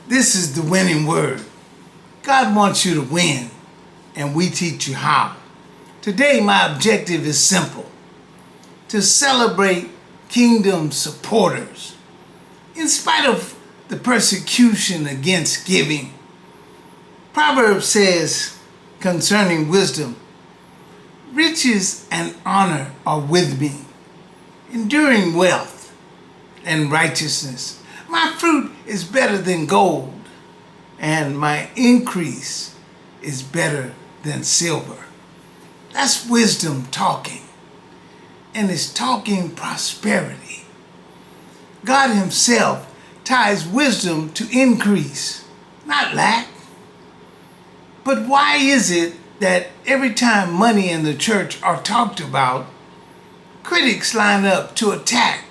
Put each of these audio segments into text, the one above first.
This is the winning word. God wants you to win, and we teach you how. Today, my objective is simple: to celebrate kingdom supporters. In spite of the persecution against giving, Proverbs says concerning wisdom, riches and honor are with me, enduring wealth and righteousness. My fruit is better than gold, and my increase is better than silver. That's wisdom talking, and it's talking prosperity. God himself ties wisdom to increase, not lack. But why is it that every time money and the church are talked about, critics line up to attack?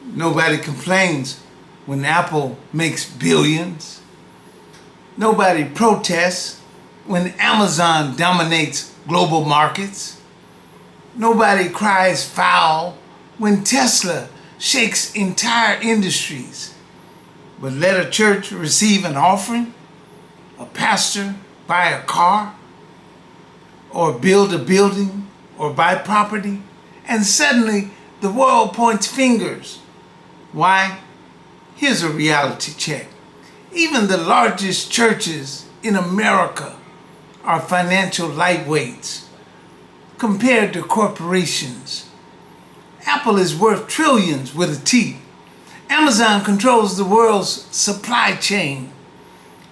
Nobody complains when Apple makes billions. Nobody protests when Amazon dominates global markets. Nobody cries foul when Tesla shakes entire industries. But let a church receive an offering, a pastor buy a car, or build a building, or buy property, and suddenly the world points fingers. Why? Here's a reality check. Even the largest churches in America are financial lightweights compared to corporations. Apple is worth trillions with a T. Amazon controls the world's supply chain.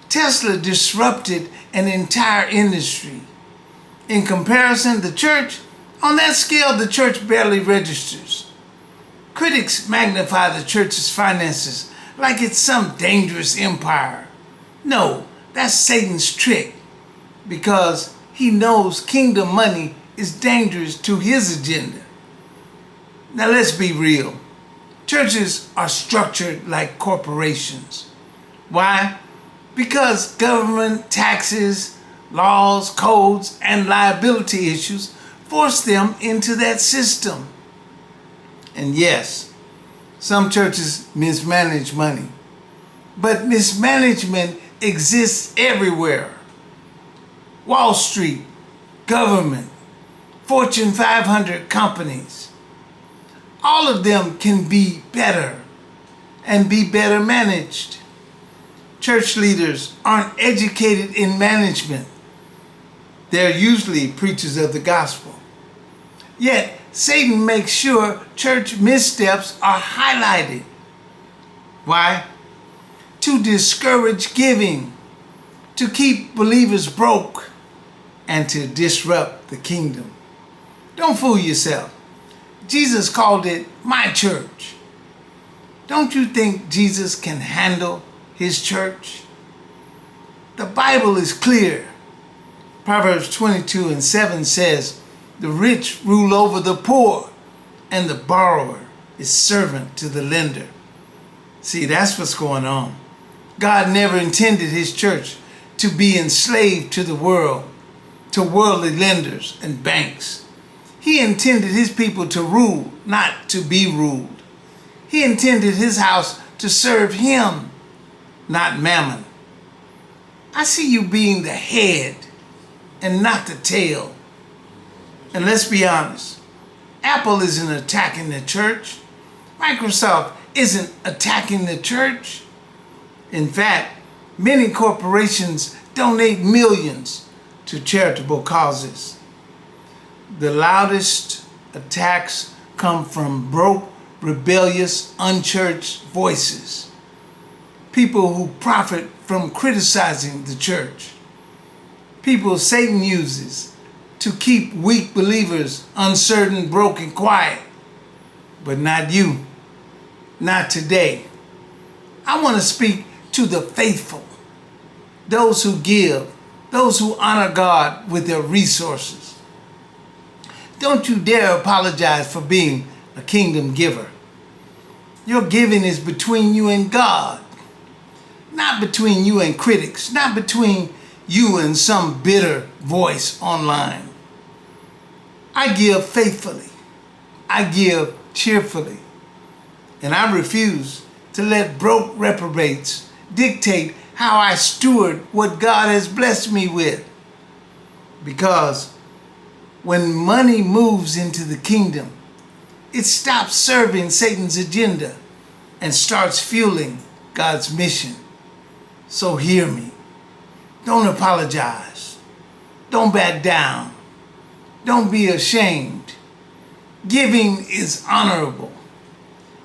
Tesla disrupted an entire industry. In comparison, on that scale, the church barely registers. Critics magnify the church's finances like it's some dangerous empire. No, that's Satan's trick, because he knows kingdom money is dangerous to his agenda. Now let's be real. Churches are structured like corporations. Why? Because government, taxes, laws, codes, and liability issues force them into that system. And yes, some churches mismanage money, but mismanagement exists everywhere. Wall Street, government, Fortune 500 companies, all of them can be better and be better managed. Church leaders aren't educated in management. They're usually preachers of the gospel. Yet, Satan makes sure church missteps are highlighted. Why? To discourage giving, to keep believers broke, and to disrupt the kingdom. Don't fool yourself. Jesus called it my church. Don't you think Jesus can handle his church? The Bible is clear. Proverbs 22:7 says, the rich rule over the poor, and the borrower is servant to the lender. See, that's what's going on. God never intended his church to be enslaved to the world, to worldly lenders and banks. He intended his people to rule, not to be ruled. He intended his house to serve him, not mammon. I see you being the head and not the tail. And let's be honest, Apple isn't attacking the church. Microsoft isn't attacking the church. In fact, many corporations donate millions to charitable causes. The loudest attacks come from broke, rebellious, unchurched voices. People who profit from criticizing the church. People Satan uses to keep weak believers uncertain, broke, and quiet. But not you. Not today. I want to speak to the faithful, those who give, those who honor God with their resources. Don't you dare apologize for being a kingdom giver. Your giving is between you and God, not between you and critics, not between you and some bitter voice online. I give faithfully. I give cheerfully. And I refuse to let broke reprobates dictate how I steward what God has blessed me with. Because when money moves into the kingdom, it stops serving Satan's agenda and starts fueling God's mission. So hear me. Don't apologize. Don't back down. Don't be ashamed. Giving is honorable.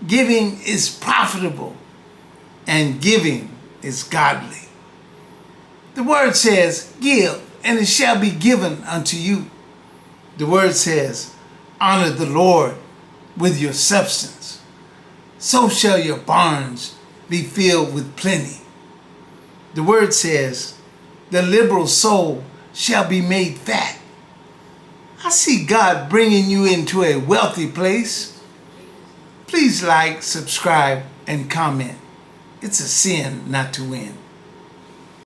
Giving is profitable. And giving is godly. The word says, give, and it shall be given unto you. The word says, honor the Lord with your substance. So shall your barns be filled with plenty. The word says, the liberal soul shall be made fat. I see God bringing you into a wealthy place. Please like, subscribe, and comment. It's a sin not to win.